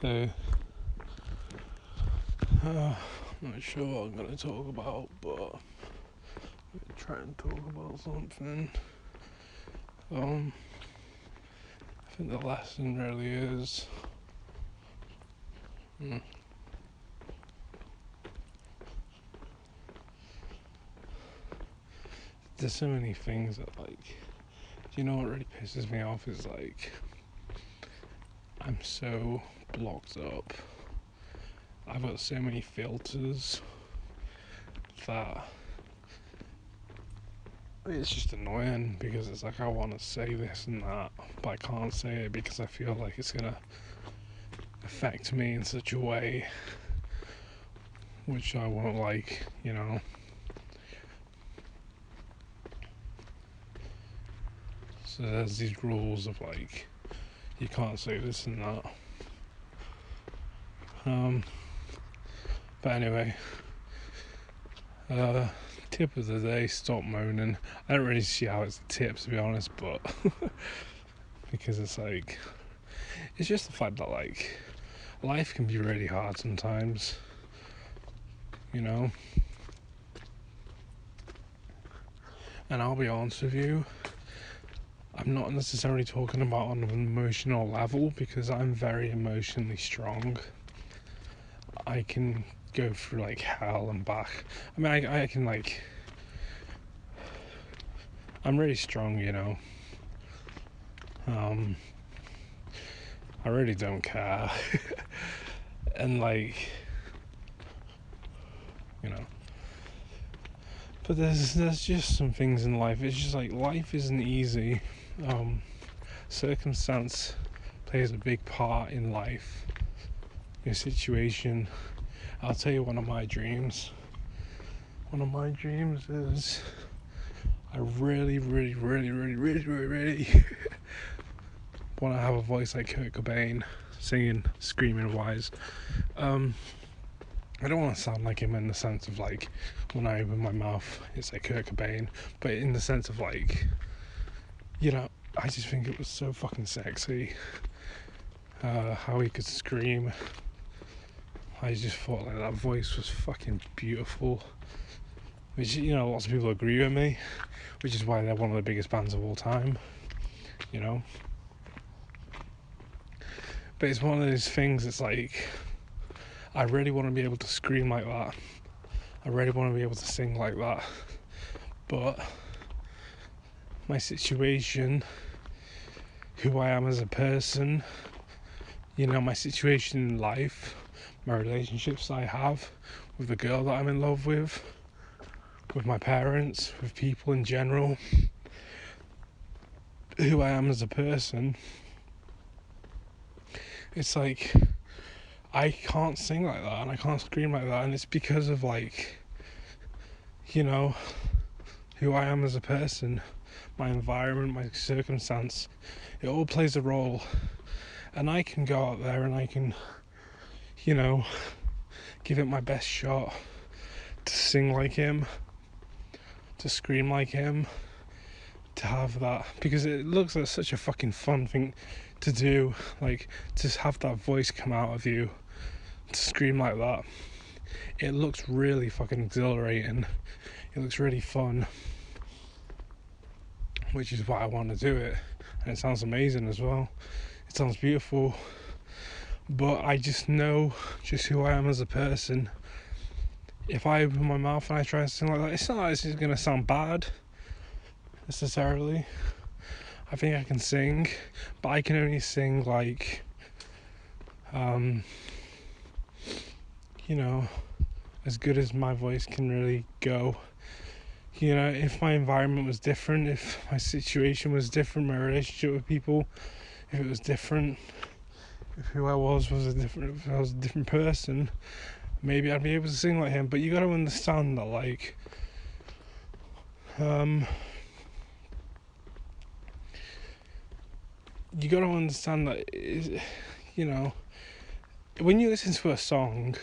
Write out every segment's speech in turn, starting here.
So, I'm not sure what I'm going to talk about, but I'm going to try and talk about something. I think the lesson really is there's so many things that, you know what really pisses me off is, I'm so blocked up. I've got so many filters that it's just annoying, because it's like I want to say this and that, but I can't say it because I feel like it's going to affect me in such a way which I won't like, you know. So there's these rules of you can't say this and that. But anyway, tip of the day: stop moaning. I don't really see how it's a tip, to be honest, but because it's just the fact that life can be really hard sometimes, you know. And I'll be honest with you, I'm not necessarily talking about on an emotional level, because I'm very emotionally strong. I can go through hell and back. I mean, I can I'm really strong, you know. I really don't care. And you know. But there's just some things in life. It's just life isn't easy. Circumstance plays a big part in life. Your situation. I'll tell you one of my dreams. One of my dreams is I really want to have a voice like Kurt Cobain, singing, screaming wise. I don't want to sound like him in the sense of when I open my mouth it's like Kurt Cobain, but in the sense of you know, I just think it was so fucking sexy how he could scream. I just thought that voice was fucking beautiful, which, you know, lots of people agree with me, which is why they're one of the biggest bands of all time, you know. But it's one of those things, it's I really want to be able to scream like that. I really want to be able to sing like that. But my situation, who I am as a person, you know, my situation in life, my relationships I have with the girl that I'm in love with my parents, with people in general, who I am as a person, it's I can't sing like that and I can't scream like that, and it's because of you know, who I am as a person, my environment, my circumstance. It all plays a role, and I can go out there and I can, you know, give it my best shot to sing like him, to scream like him, to have that, because it looks like such a fucking fun thing to do, to have that voice come out of you, to scream like that. It looks really fucking exhilarating. It looks really fun, which is why I want to do it. And it sounds amazing as well. It sounds beautiful. But I just know just who I am as a person. If I open my mouth and I try and sing like that, it's not like it's going to sound bad necessarily. I think I can sing, but I can only sing you know, as good as my voice can really go. You know, if my environment was different, if my situation was different, my relationship with people, if it was different, if who I was if I was a different person, maybe I'd be able to sing like him. But you got to understand that you got to understand that, you know, when you listen to a song,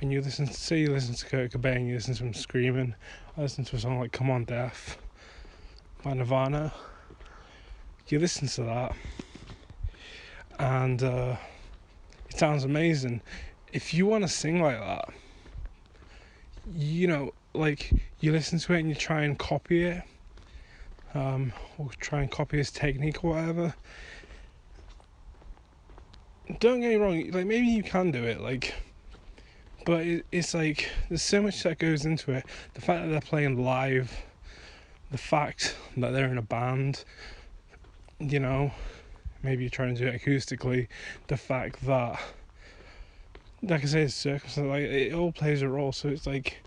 and you listen to Kurt Cobain, you listen to him screaming. I listen to a song like Come On Death by Nirvana. You listen to that, and It sounds amazing. If you want to sing like that, like you listen to it and you try and copy it, or try and copy his technique or whatever. Don't get me wrong, like maybe you can do it, like, but it's like there's so much that goes into it. The fact that they're playing live, the fact that they're in a band, maybe you're trying to do it acoustically, the fact that, like I say, it's circumstance, like it all plays a role. So it's like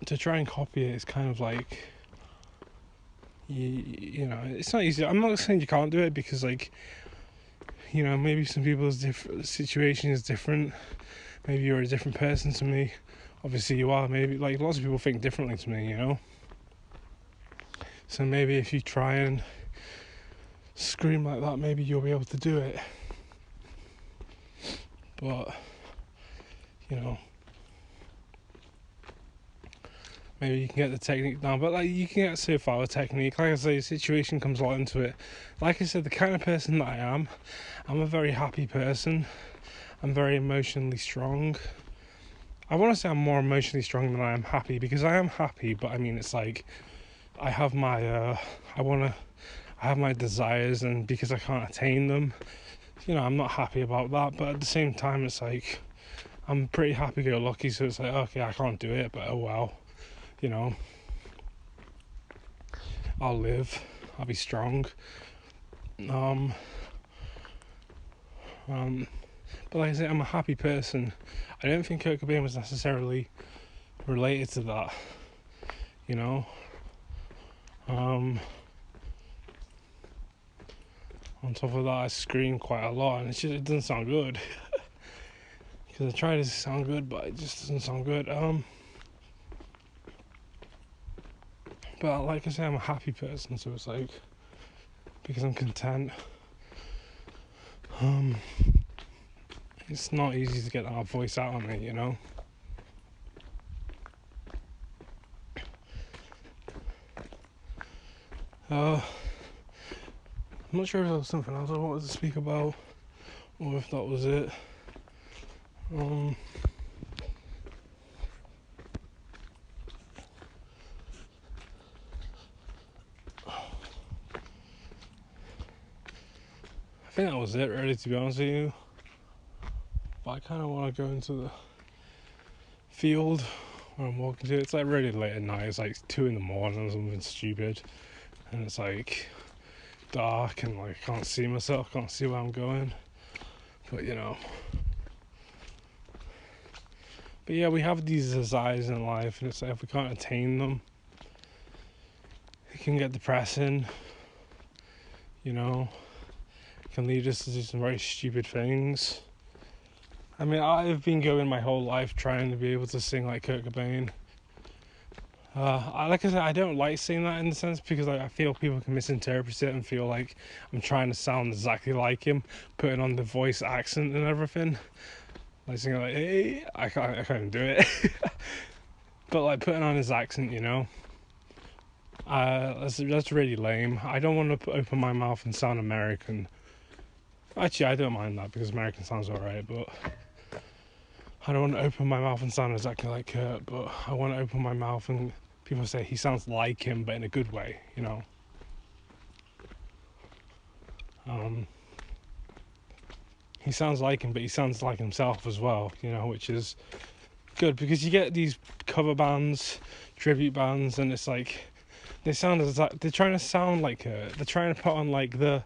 to try and copy it is kind of like, it's not easy. I'm not saying you can't do it because, like, maybe some people's situation is different. Maybe you're a different person to me. Obviously you are. Maybe, like, lots of people think differently to me, So maybe if you try and scream like that, maybe you'll be able to do it. But, maybe you can get the technique down, but like you can get so far with technique. Like I say, the situation comes a lot into it. Like I said, the kind of person that I am, I'm a very happy person. I'm very emotionally strong. I want to say I'm more emotionally strong than I am happy, because I am happy, but I mean, it's like I have my I have my desires, and because I can't attain them, I'm not happy about that. But at the same time, it's like I'm pretty happy-go-lucky, so it's like, okay, I can't do it, but oh well. I'll live, I'll be strong. But like I say, I'm a happy person. I don't think Kurt Cobain was necessarily related to that, on top of that, I scream quite a lot, and it doesn't sound good. Because I try to sound good, but it just doesn't sound good. But like I say, I'm a happy person, so it's like, because I'm content, it's not easy to get that voice out on me, I'm not sure if there was something else I wanted to speak about, or if that was it. I think that was it, really, to be honest with you. But I kind of want to go into the field where I'm walking to. It's like really late at night. It's like 2 a.m. or something stupid, and it's like dark, and like I can't see myself, can't see where I'm going. But but yeah, we have these desires in life, and it's like if we can't attain them, it can get depressing. It can lead us to do some very stupid things. I mean, I've been going my whole life trying to be able to sing like Kurt Cobain. Like I said, I don't like saying that in the sense because I feel people can misinterpret it and feel like I'm trying to sound exactly like him, putting on the voice accent and everything. Like singing like, hey, I can't do it. But like putting on his accent, that's really lame. I don't want to open my mouth and sound American. Actually, I don't mind that because American sounds alright, but I don't want to open my mouth and sound exactly like Kurt, but I want to open my mouth and people say he sounds like him, but in a good way, He sounds like him, but he sounds like himself as well, which is good, because you get these cover bands, tribute bands, and it's like, they're trying to sound like Kurt, they're trying to put on like the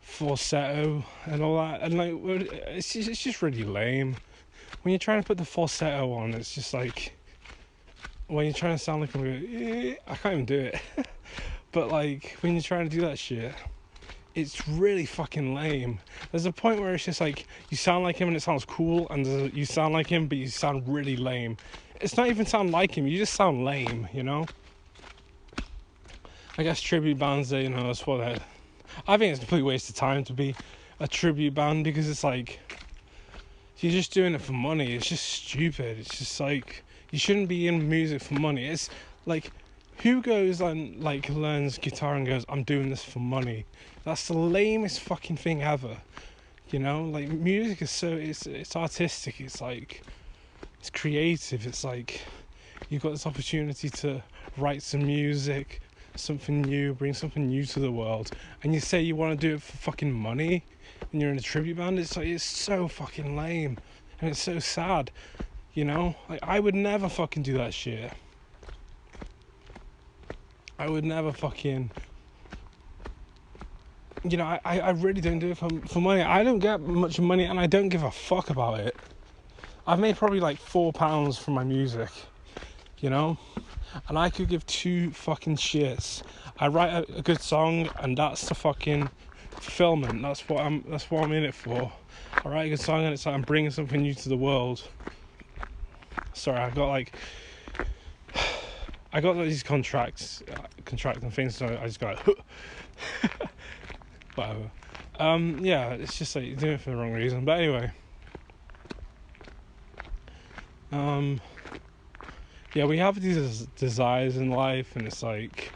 falsetto and all that, and like it's just really lame. When you're trying to put the falsetto on, it's just like, when you're trying to sound like I can't even do it. But like when you're trying to do that shit, it's really fucking lame. There's a point where it's just like you sound like him and it sounds cool, and you sound like him but you sound really lame. It's not even sound like him, you just sound lame, I guess tribute bands, that's what they're. I think it's a complete waste of time to be a tribute band, because it's like you're just doing it for money. It's just stupid. It's just like, you shouldn't be in music for money. It's like, who goes and like learns guitar and goes, I'm doing this for money? That's the lamest fucking thing ever. You know, like music is so it's artistic. It's like it's creative. It's like you've got this opportunity to write some music, something new, bring something new to the world, and you say you want to do it for fucking money, and you're in a tribute band. It's like it's so fucking lame, and it's so sad. You know, like I would never fucking do that shit. I would never fucking. You know, I really don't do it for money. I don't get much money, and I don't give a fuck about it. I've made probably like £4 from my music, you know, and I could give two fucking shits. I write a good song, and that's the fucking fulfillment. That's what I'm in it for. I write a good song, and it's like I'm bringing something new to the world. Sorry, I got these contract and things, so I just got whatever. Yeah, it's just like you're doing it for the wrong reason. But anyway, yeah, we have these desires in life, and it's like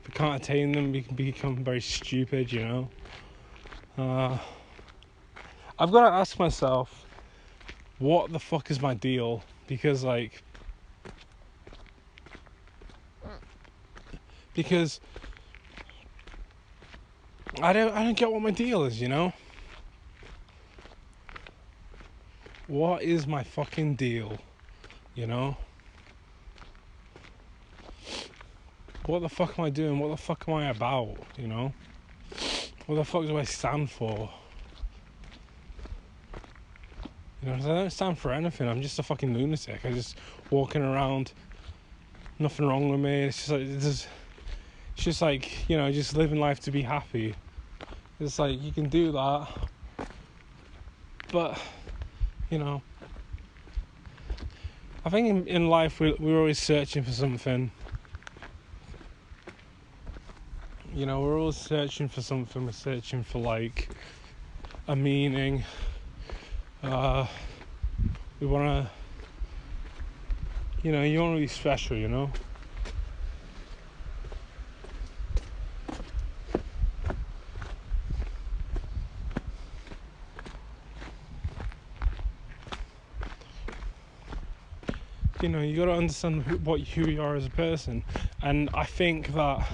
if we can't attain them, we can become very stupid, you know. I've got to ask myself, what the fuck is my deal? Because I don't get what my deal is, you know? What is my fucking deal, you know? What the fuck am I doing? What the fuck am I about, you know? What the fuck do I stand for? You know, 'cause I don't stand for anything. I'm just a fucking lunatic. I'm just walking around, nothing wrong with me. It's just like, you know, just living life to be happy. It's like, you can do that, but, you know, I think in life we're always searching for something. You know, we're always searching for something. We're searching for, like, a meaning. We want to, you know, you want to be special, you know? You know, you got to understand who you are as a person. And I think that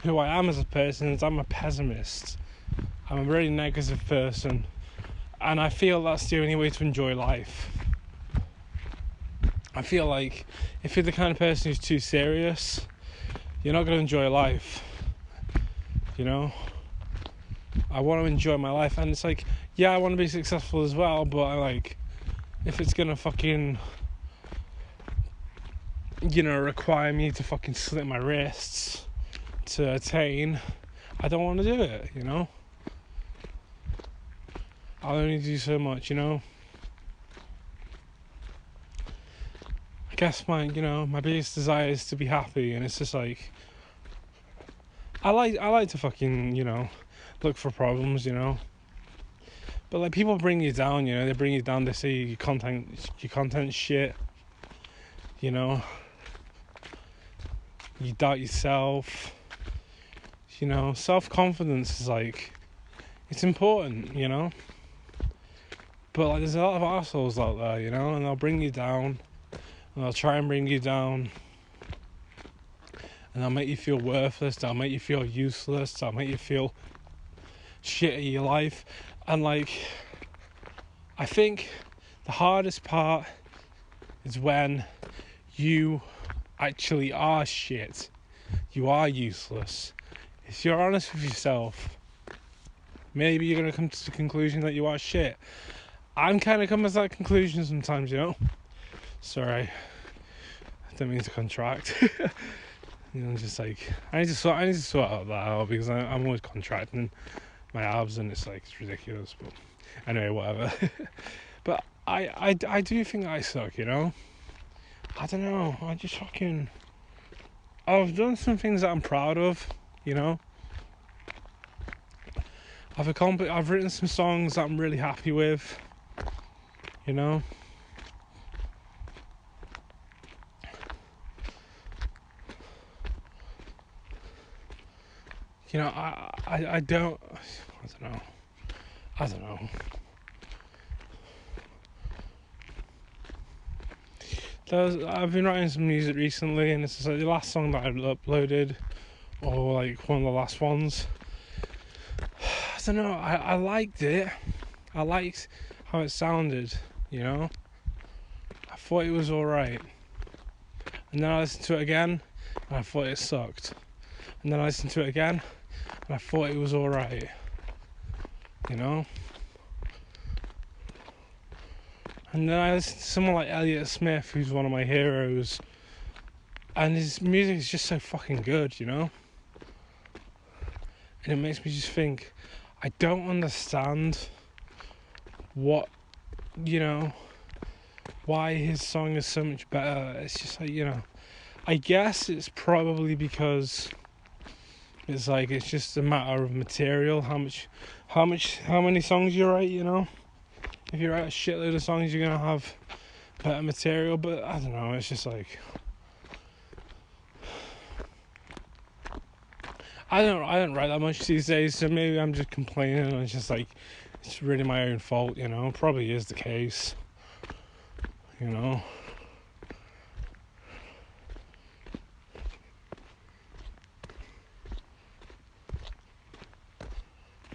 who I am as a person is I'm a pessimist. I'm a really negative person. And I feel that's the only way to enjoy life. I feel like if you're the kind of person who's too serious, you're not going to enjoy life. You know? I want to enjoy my life. And it's like, yeah, I want to be successful as well. But I like, if it's going to fucking, you know, require me to fucking slit my wrists to attain, I don't want to do it, you know? I'll only do so much, you know? I guess my biggest desire is to be happy, and it's just like, I like to fucking, you know, look for problems, you know? But like, people bring you down, you know? They bring you down, they say your content shit, you know? You doubt yourself. You know, self-confidence is like, it's important, you know? But like, there's a lot of assholes out there, you know, and they'll bring you down, and they'll try and bring you down, and they'll make you feel worthless, they'll make you feel useless, they'll make you feel shit at your life. And like, I think the hardest part is when you actually are shit, you are useless. If you're honest with yourself, maybe you're going to come to the conclusion that you are shit. I'm kind of coming to that conclusion sometimes, you know? Sorry, I don't mean to contract. You know, just like, I need to sort out that out, because I'm always contracting my abs, and it's like, it's ridiculous. But anyway, whatever. But I do think I suck, you know? I don't know, I've done some things that I'm proud of, you know? I've written some songs that I'm really happy with, you know? You know, I don't know. I don't know. I've been writing some music recently, and it's just like the last song that I uploaded, or like one of the last ones. I don't know. I liked it. I liked how it sounded. You know, I thought it was alright. And then I listened to it again, and I thought it sucked. And then I listened to it again, and I thought it was alright. You know? And then I listened to someone like Elliott Smith, who's one of my heroes, and his music is just so fucking good, you know? And it makes me just think, I don't understand what, you know, why his song is so much better. It's just like, you know, I guess it's probably because it's like, it's just a matter of material, how many songs you write, you know? If you write a shitload of songs, you're gonna have better material, but I don't know, it's just like, I don't write that much these days, so maybe I'm just complaining, and it's just like, it's really my own fault, you know? Probably is the case, you know?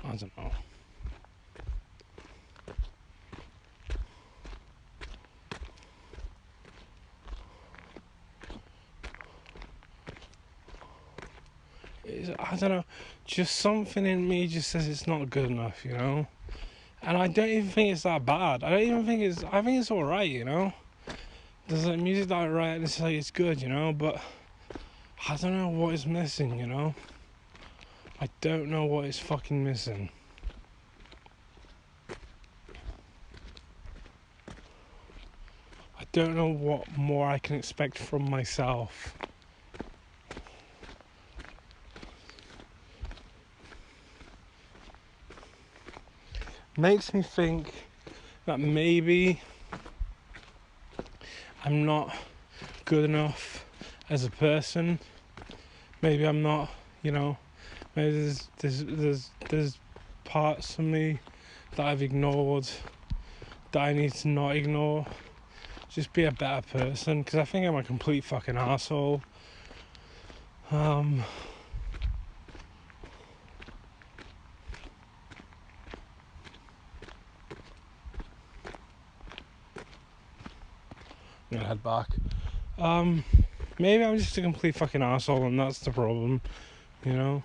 I don't know. I don't know, just something in me just says it's not good enough, you know? And I don't even think it's that bad. I think it's alright, you know? There's like music that I write and it's like, it's good, you know? But I don't know what is missing, you know? I don't know what is fucking missing. I don't know what more I can expect from myself. Makes me think that maybe I'm not good enough as a person. Maybe I'm not, you know, maybe there's parts of me that I've ignored that I need to not ignore. Just be a better person, because I think I'm a complete fucking arsehole. I'm gonna head back. Maybe I'm just a complete fucking arsehole, and that's the problem, you know?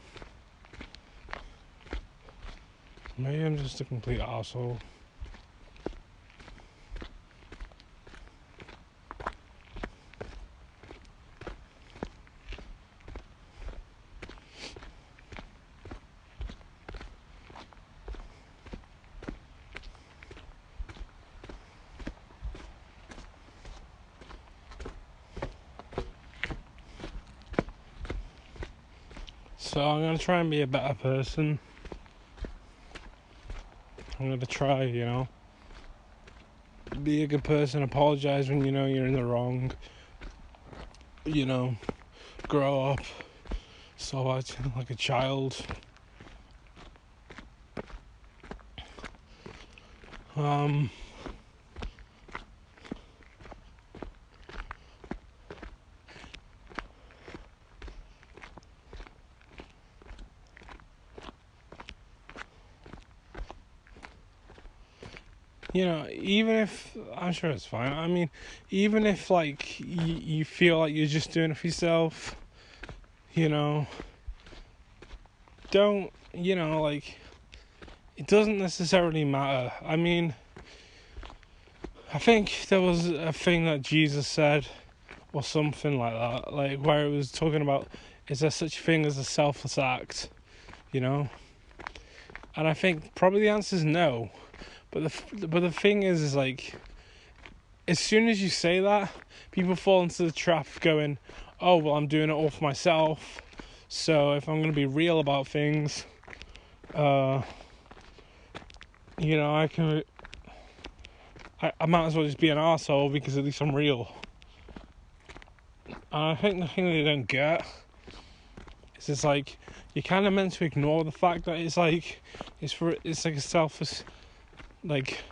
Maybe I'm just a complete arsehole. So I'm gonna try and be a better person. I'm gonna try, you know, be a good person, apologize when you know you're in the wrong, you know, grow up, stop acting like a child. You know, even if, I'm sure it's fine, I mean, even if, like, you feel like you're just doing it for yourself, you know, don't, you know, like, it doesn't necessarily matter. I mean, I think there was a thing that Jesus said, or something like that, like, where it was talking about, is there such a thing as a selfless act, you know? And I think probably the answer is no. But the thing is like, as soon as you say that, people fall into the trap of going, oh, well, I'm doing it all for myself, so if I'm going to be real about things, you know, I might as well just be an arsehole, because at least I'm real. And I think the thing they don't get So it's like you're kind of meant to ignore the fact that it's like a selfless, like,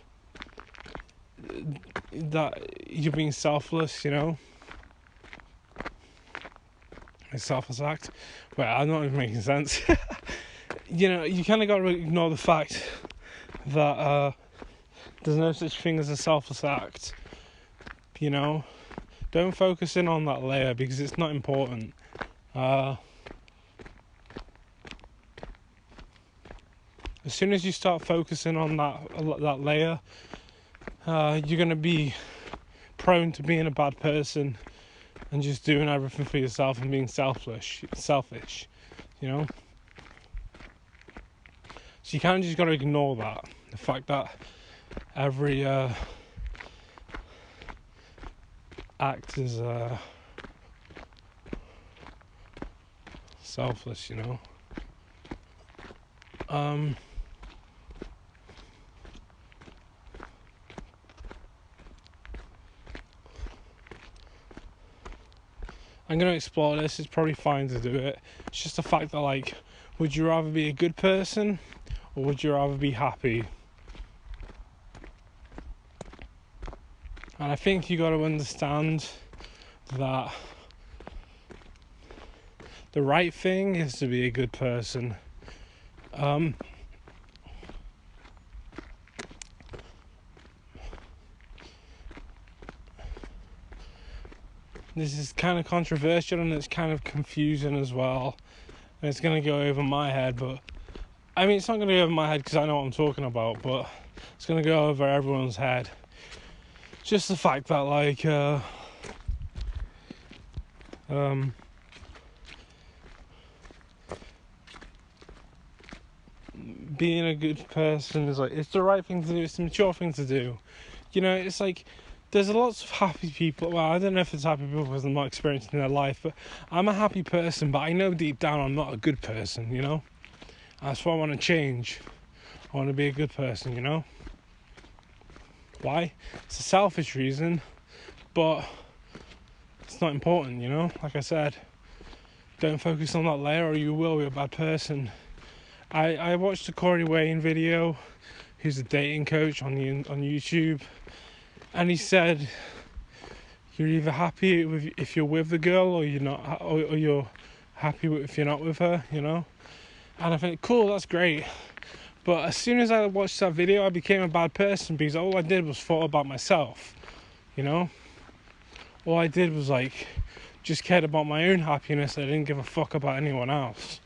that you're being selfless, you know, a selfless act. Well, I'm not even making sense. You know, you kind of got to ignore the fact that there's no such thing as a selfless act. You know, don't focus in on that layer because it's not important. As soon as you start focusing on that layer, you're gonna be prone to being a bad person and just doing everything for yourself and being selfish. You know. So you kind of just got to ignore that, the fact that every act is selfless, you know. I'm going to explore this. It's probably fine to do it. It's just the fact that, like, would you rather be a good person or would you rather be happy? And I think you got to understand that the right thing is to be a good person. This is kind of controversial and it's kind of confusing as well. And it's going to go over my head, but I mean, it's not going to go over my head because I know what I'm talking about, but it's going to go over everyone's head. Just the fact that, like, being a good person is like, it's the right thing to do, it's the mature thing to do. You know, it's like, there's lots of happy people. Well, I don't know if it's happy people because I'm not experiencing their life, but I'm a happy person, but I know deep down I'm not a good person, you know? That's what I want to change. I want to be a good person, you know? Why? It's a selfish reason, but it's not important, you know? Like I said, don't focus on that layer or you will be a bad person. I watched a Corey Wayne video, who's a dating coach on YouTube, and he said you're either happy if you're with the girl or you're not, or you're happy if you're not with her, you know? And I think, cool, that's great. But as soon as I watched that video, I became a bad person because all I did was thought about myself, you know? All I did was, like, just cared about my own happiness. I didn't give a fuck about anyone else.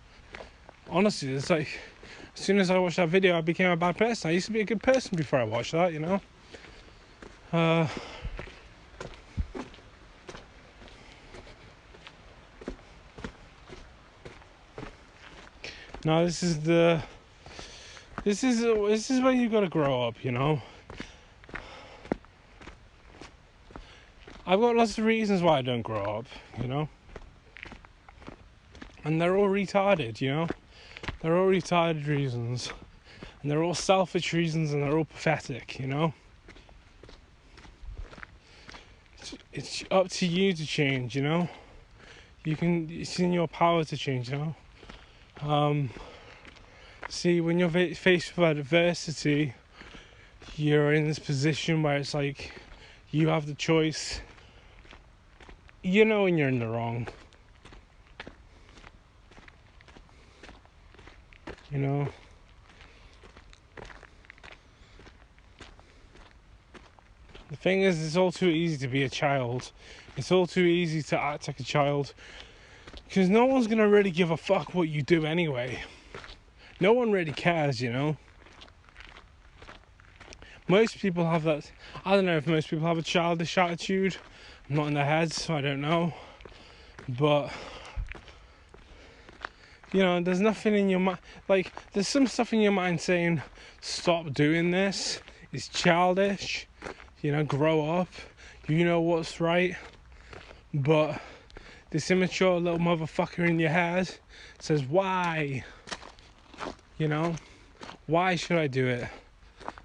Honestly, it's like, as soon as I watched that video, I became a bad person. I used to be a good person before I watched that, you know? Now this is where you gotta grow up, you know? I've got lots of reasons why I don't grow up, you know? And they're all retarded, you know? They're all retarded reasons. And they're all selfish reasons and they're all pathetic, you know? It's up to you to change, you know? It's in your power to change, you know? See, when you're faced with adversity, you're in this position where it's like, you have the choice. You know when you're in the wrong. You know? The thing is, it's all too easy to be a child. It's all too easy to act like a child. Because no one's going to really give a fuck what you do anyway. No one really cares, you know? Most people have that... I don't know if most people have a childish attitude. I'm not in their heads, so I don't know. But... you know, there's nothing in your mind... like, there's some stuff in your mind saying, stop doing this. It's childish. You know, grow up. You know what's right. But this immature little motherfucker in your head says, why? You know? Why should I do it?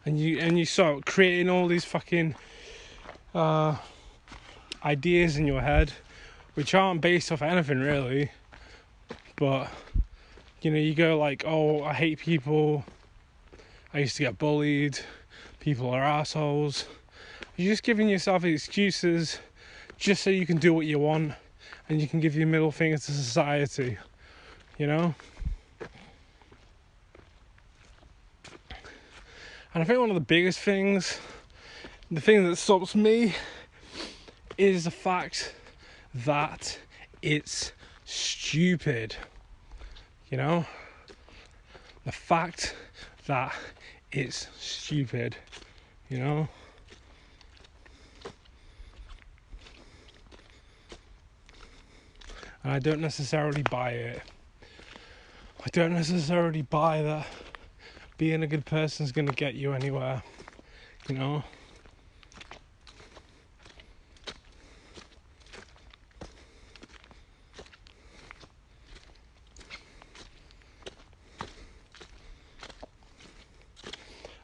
And you start creating all these fucking ideas in your head which aren't based off anything really, But, you know, you go like, oh, I hate people, I used to get bullied, people are assholes. You're just giving yourself excuses just so you can do what you want and you can give your middle finger to society, you know? And I think one of the biggest things, the thing that stops me, is the fact that it's stupid, you know? The fact that it's stupid, you know? And I don't necessarily buy it. I don't necessarily buy that being a good person is going to get you anywhere, you know?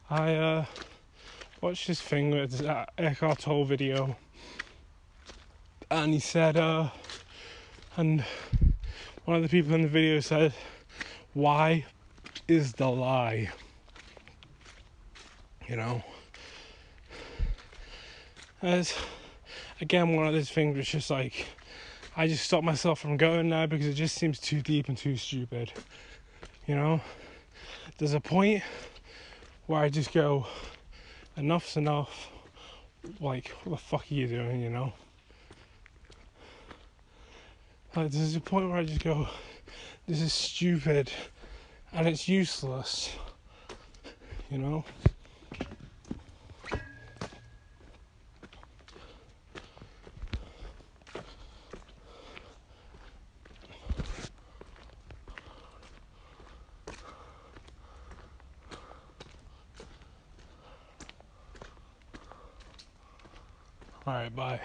I watched this thing with Eckhart Tolle video, and he said, and one of the people in the video said, why is the lie? You know? As, again, one of those things which just like, I just stop myself from going there because it just seems too deep and too stupid, you know? There's a point where I just go, enough's enough, like, what the fuck are you doing, you know? Like, there's a point where I just go, this is stupid, and it's useless, you know? Alright, bye.